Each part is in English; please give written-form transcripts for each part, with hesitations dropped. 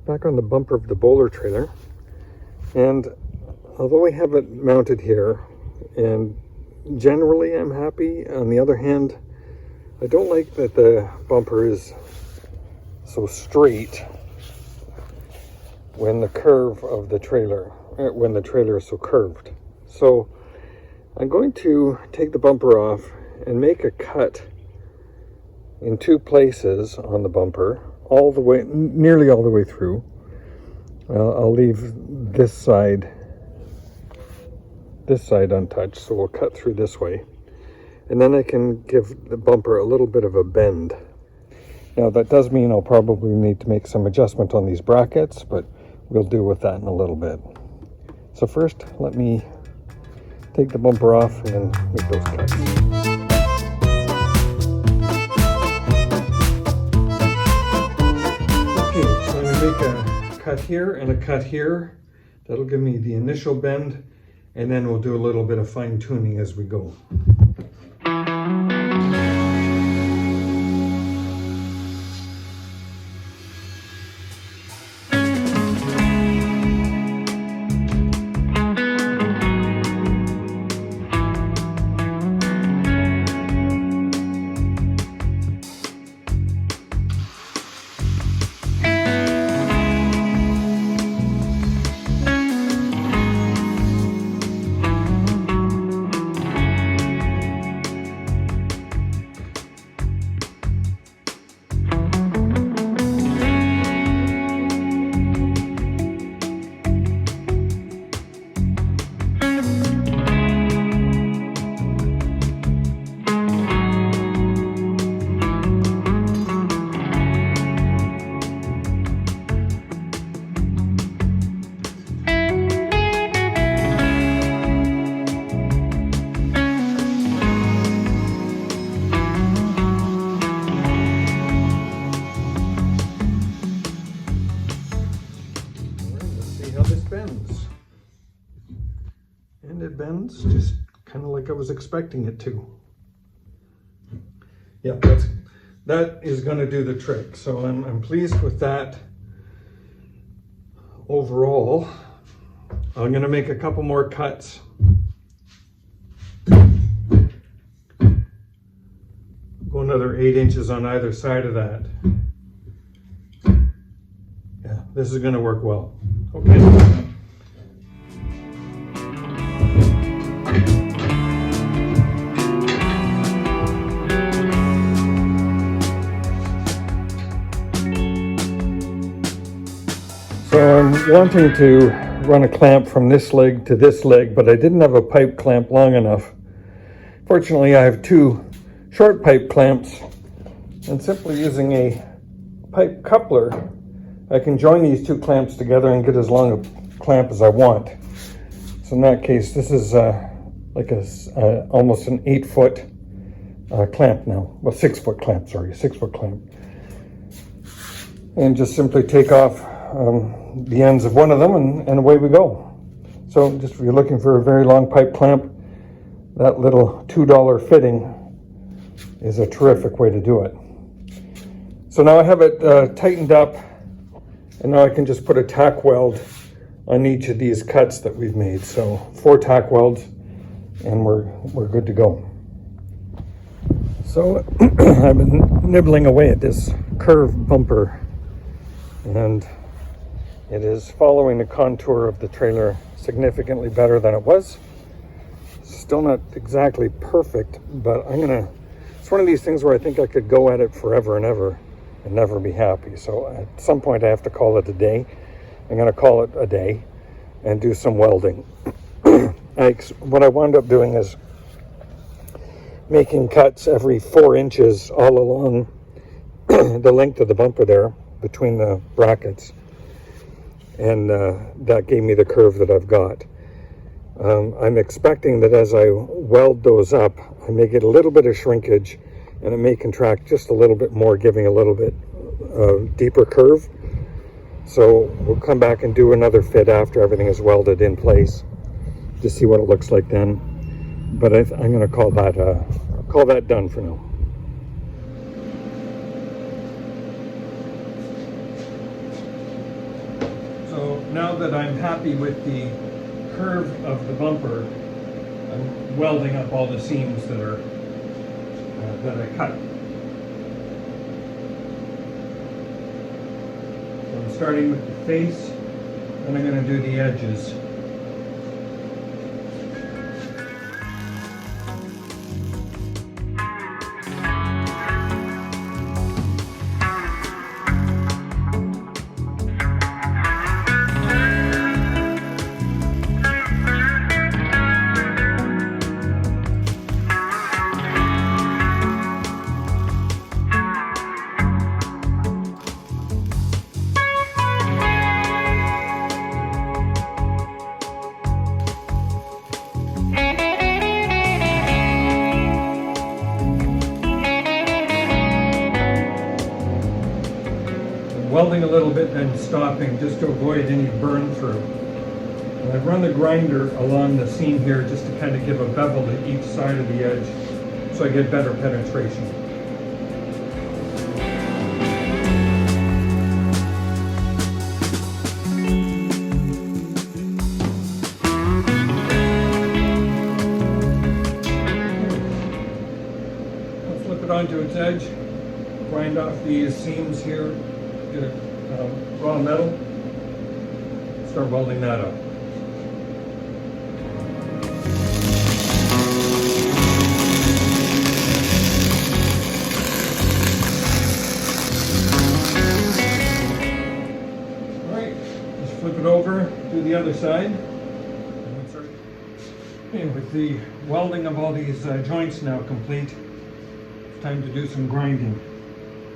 back on the bumper of the Boler trailer, and although I have it mounted here, and generally I'm happy, on the other hand, I don't like that the bumper is so straight when the curve of the trailer, when the trailer is so curved. So I'm going to take the bumper off and make a cut in two places on the bumper, all the way, nearly all the way through. I'll leave this side untouched, so we'll cut through this way, and then I can give the bumper a little bit of a bend. Now that does mean I'll probably need to make some adjustment on these brackets, but we'll deal with that in a little bit. So first, let me take the bumper off and then make those cuts. Okay, so I'm going to make a cut here and a cut here. That'll give me the initial bend, and then we'll do a little bit of fine tuning as we go. Bends, and it bends just kind of like I was expecting it to. Yeah, that is going to do the trick. So I'm pleased with that overall. I'm going to make a couple more cuts. Go another 8 inches on either side of that. Yeah, this is going to work well. Okay. So I'm wanting to run a clamp from this leg to this leg, but I didn't have a pipe clamp long enough. Fortunately, I have two short pipe clamps, and simply using a pipe coupler, I can join these two clamps together and get as long a clamp as I want. So in that case, this is like almost an 8-foot clamp now. Well, 6-foot clamp, sorry, 6-foot clamp. And just simply take off the ends of one of them and away we go. So just if you're looking for a very long pipe clamp, that little $2 fitting is a terrific way to do it. So now I have it tightened up, and now I can just put a tack weld on each of these cuts that we've made. So 4 tack welds, and we're good to go. So I've been nibbling away at this curved bumper, and it is following the contour of the trailer significantly better than it was. Still not exactly perfect, but it's one of these things where I think I could go at it forever and ever and never be happy. So at some point I have to call it a day. I'm going to call it a day and do some welding. What I wound up doing is making cuts every 4 inches all along the length of the bumper there between the brackets, and that gave me the curve that I've got. I'm expecting that as I weld those up, I may get a little bit of shrinkage, and it may contract just a little bit more, giving a little bit deeper curve. So we'll come back and do another fit after everything is welded in place to see what it looks like then. But I'm going to call that done for now. now that I'm happy with the curve of the bumper, I'm welding up all the seams that are that I cut. So I'm starting with the face, and I'm going to do the edges. Welding a little bit, then stopping just to avoid any burn through. And I run the grinder along the seam here just to kind of give a bevel to each side of the edge so I get better penetration. I'll flip it onto its edge, grind off these seams here. Get a raw metal, start welding that up. All right, just flip it over, do the other side. Okay, with the welding of all these joints now complete, it's time to do some grinding,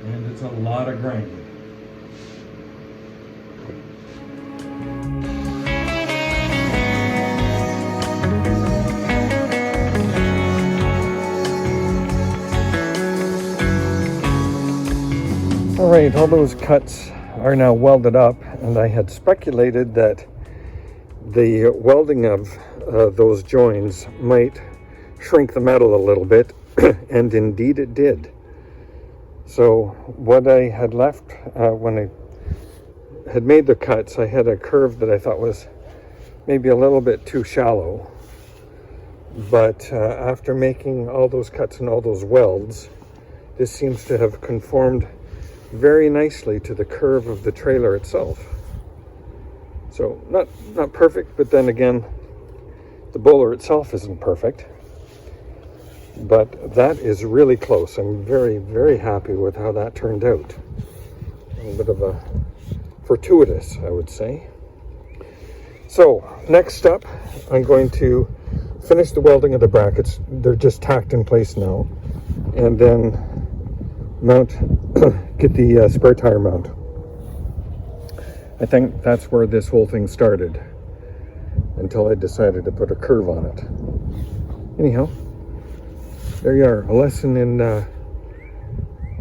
and it's a lot of grinding. All right, all those cuts are now welded up, and I had speculated that the welding of those joins might shrink the metal a little bit, and indeed it did. So what I had left when I had made the cuts, I had a curve that I thought was maybe a little bit too shallow. But after making all those cuts and all those welds, this seems to have conformed very nicely to the curve of the trailer itself. So not perfect, but then again, the Boler itself isn't perfect. But that is really close. I'm very, very happy with how that turned out. A little bit of a fortuitous, I would say. So next up, I'm going to finish the welding of the brackets. They're just tacked in place now. And then get the spare tire mount. I think that's where this whole thing started, until I decided to put a curve on it. Anyhow, there you are, a lesson in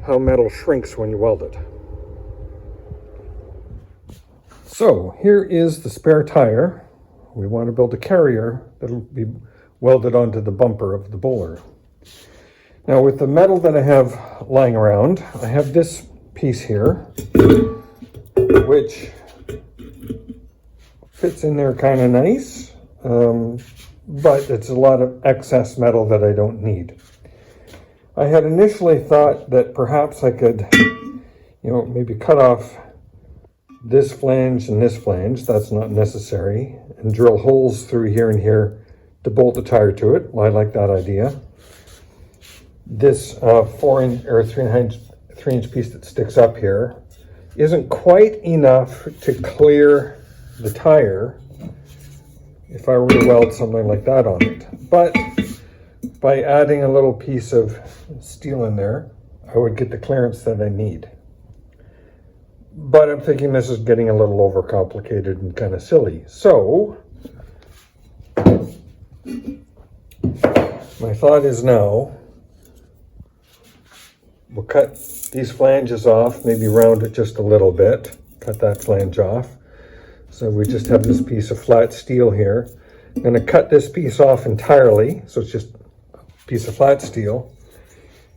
how metal shrinks when you weld it. So here is the spare tire. We want to build a carrier that'll be welded onto the bumper of the Boler. Now with the metal that I have lying around, I have this piece here, which fits in there kind of nice, but it's a lot of excess metal that I don't need. I had initially thought that perhaps I could, maybe cut off this flange and this flange. That's not necessary, and drill holes through here and here to bolt the tire to it. Well, I like that idea. This 4-inch or 3-inch piece that sticks up here isn't quite enough to clear the tire if I were to weld something like that on it. But by adding a little piece of steel in there, I would get the clearance that I need. But I'm thinking this is getting a little overcomplicated and kind of silly. So my thought is now we'll cut these flanges off, maybe round it just a little bit, cut that flange off. So we just have this piece of flat steel here. I'm going to cut this piece off entirely, so it's just a piece of flat steel.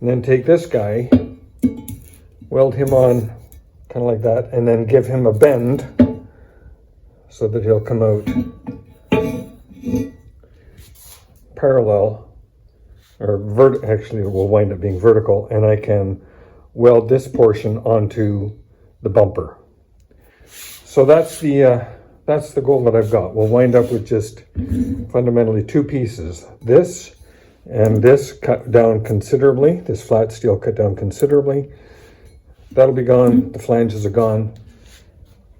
And then take this guy, weld him on kind of like that, and then give him a bend so that he'll come out parallel, or actually it will wind up being vertical, and I can weld this portion onto the bumper. So that's the goal that I've got. We'll wind up with just fundamentally two pieces. This and this cut down considerably, this flat steel cut down considerably. That'll be gone, the flanges are gone,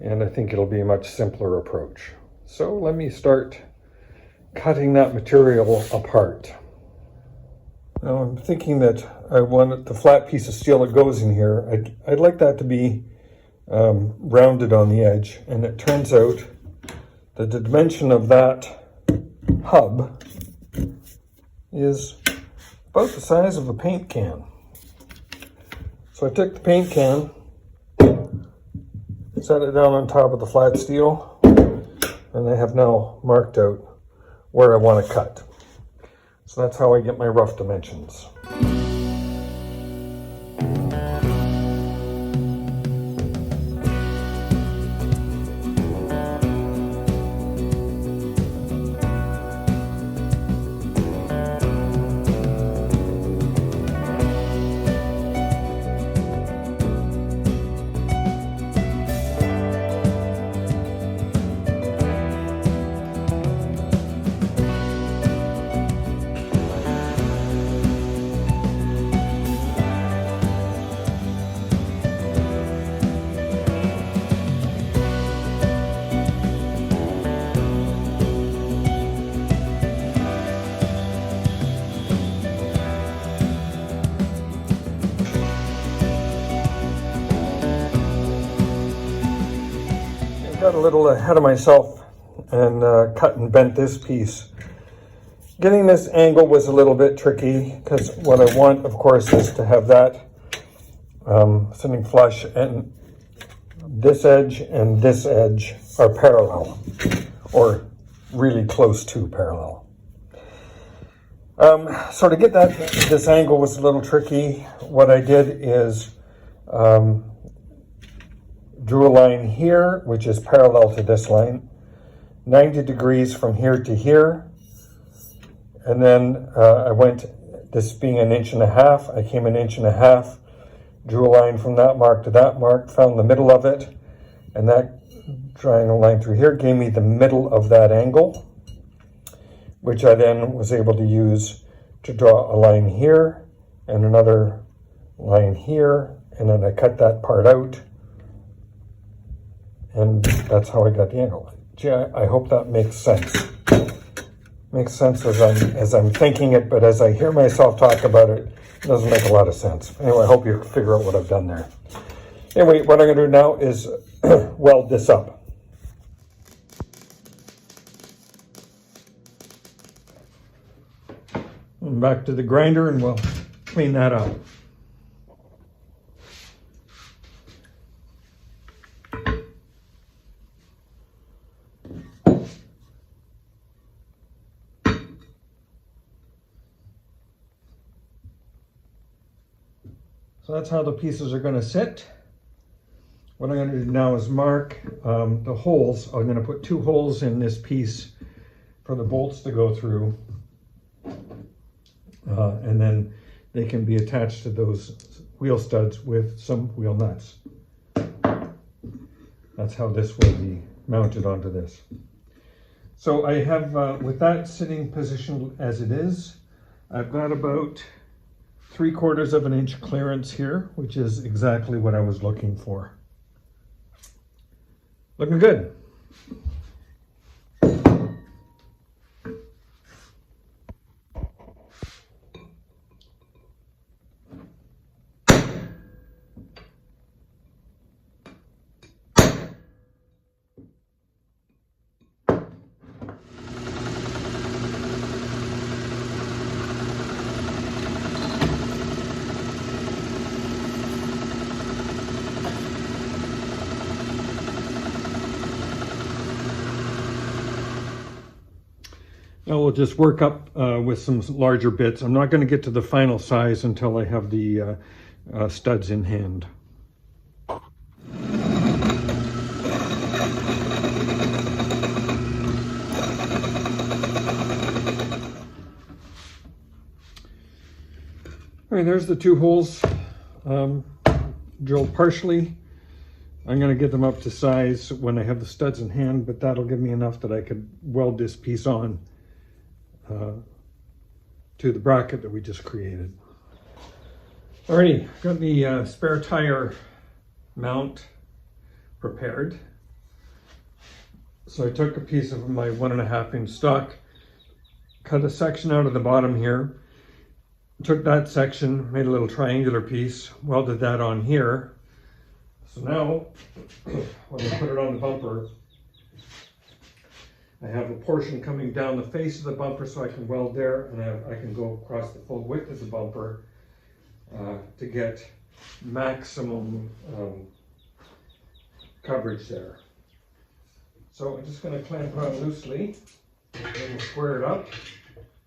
and I think it'll be a much simpler approach. So let me start cutting that material apart. Now I'm thinking that I want the flat piece of steel that goes in here, I'd like that to be rounded on the edge, and it turns out that the dimension of that hub is about the size of a paint can. So I took the paint can, set it down on top of the flat steel, and I have now marked out where I want to cut. So that's how I get my rough dimensions. Got a little ahead of myself and cut and bent this piece. Getting this angle was a little bit tricky because what I want, of course, is to have that sitting flush, and this edge and this edge are parallel, or really close to parallel. So to get this angle was a little tricky. What I did is drew a line here, which is parallel to this line, 90 degrees from here to here. And then I went, this being 1.5 inches, I came 1.5 inches, drew a line from that mark to that mark, found the middle of it, and that triangle line through here gave me the middle of that angle, which I then was able to use to draw a line here and another line here, and then I cut that part out. And that's how I got the angle. Gee, I hope that makes sense. Makes sense as I'm thinking it, but as I hear myself talk about it, it doesn't make a lot of sense. Anyway, I hope you figure out what I've done there. Anyway, what I'm going to do now is weld this up. Back to the grinder and we'll clean that up. So that's how the pieces are going to sit. What I'm going to do now is mark the holes. I'm going to put 2 holes in this piece for the bolts to go through. And then they can be attached to those wheel studs with some wheel nuts. That's how this will be mounted onto this. So I have, with that sitting position as it is, I've got about 3/4 of an inch clearance here, which is exactly what I was looking for. Looking good. Now we'll just work up with some larger bits. I'm not going to get to the final size until I have the studs in hand. right, there's the two holes drilled partially. I'm going to get them up to size when I have the studs in hand, but that'll give me enough that I could weld this piece on to the bracket that we just created. Alrighty, got the spare tire mount prepared. So I took a piece of my 1.5 inch stock, cut a section out of the bottom here, took that section, made a little triangular piece, welded that on here. So now, when I put it on the bumper, I have a portion coming down the face of the bumper so I can weld there, and I can go across the full width of the bumper to get maximum coverage there. So I'm just going to clamp it on loosely, and we'll square it up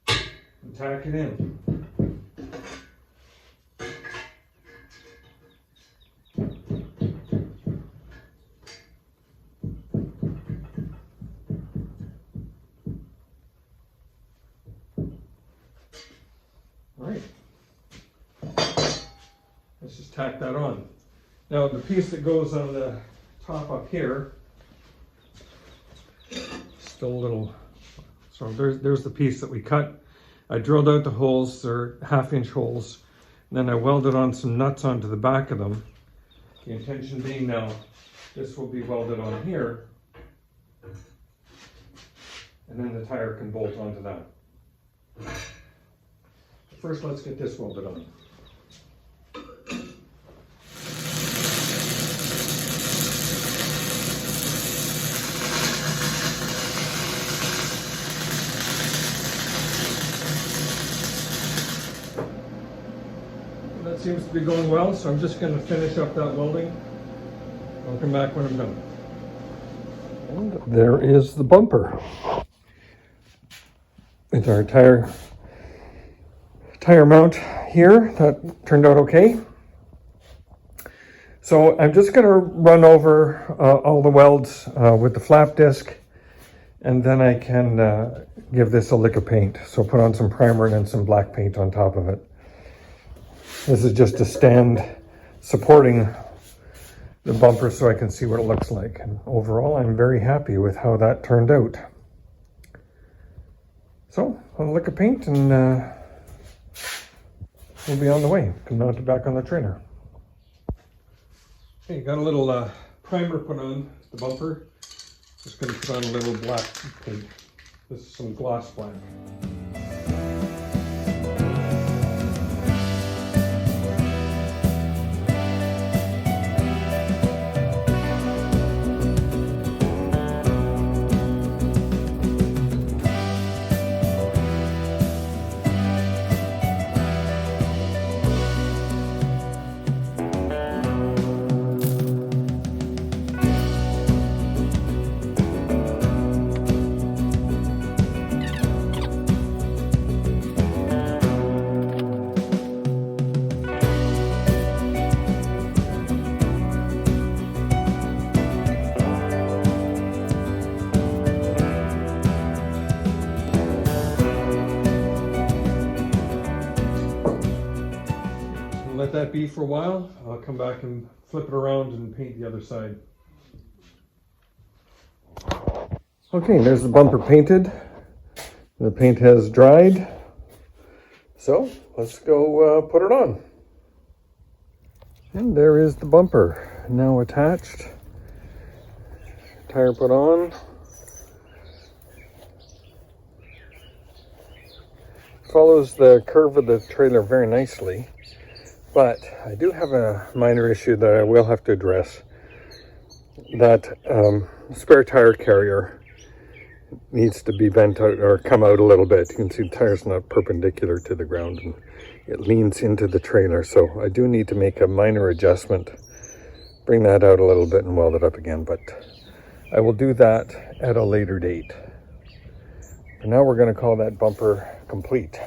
and tack it in. Alright, let's just tack that on. Now the piece that goes on the top up here, still a little, so there's the piece that we cut. I drilled out the holes, they're 1/2 inch holes, and then I welded on some nuts onto the back of them. The intention being now, this will be welded on here, and then the tire can bolt onto that. First, let's get this welded on. That seems to be going well, so I'm just going to finish up that welding. I'll come back when I'm done. And there is the bumper. It's our tire mount here. That turned out okay. So I'm just going to run over all the welds with the flap disc, and then I can give this a lick of paint. So put on some primer and then some black paint on top of it. This is just a stand supporting the bumper so I can see what it looks like. And overall, I'm very happy with how that turned out. So a lick of paint and we'll be on the way. Come mount it back on the trailer. Okay, got a little primer put on the bumper. Just going to put on a little black paint. This is some gloss black. Let that be for a while. I'll come back and flip it around and paint the other side. Okay, there's the bumper painted. The paint has dried. So let's go put it on. And there is the bumper now attached. Tire put on. Follows the curve of the trailer very nicely. But I do have a minor issue that I will have to address. That spare tire carrier needs to be bent out or come out a little bit. You can see the tire's not perpendicular to the ground and it leans into the trailer. So I do need to make a minor adjustment, bring that out a little bit and weld it up again. But I will do that at a later date. For now, we're going to call that bumper complete.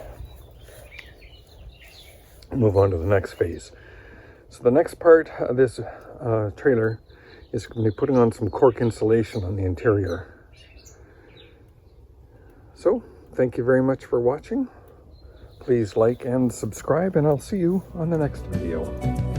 Move on to the next phase. So the next part of this trailer is going to be putting on some cork insulation on the interior. So thank you very much for watching. Please like and subscribe, and I'll see you on the next video.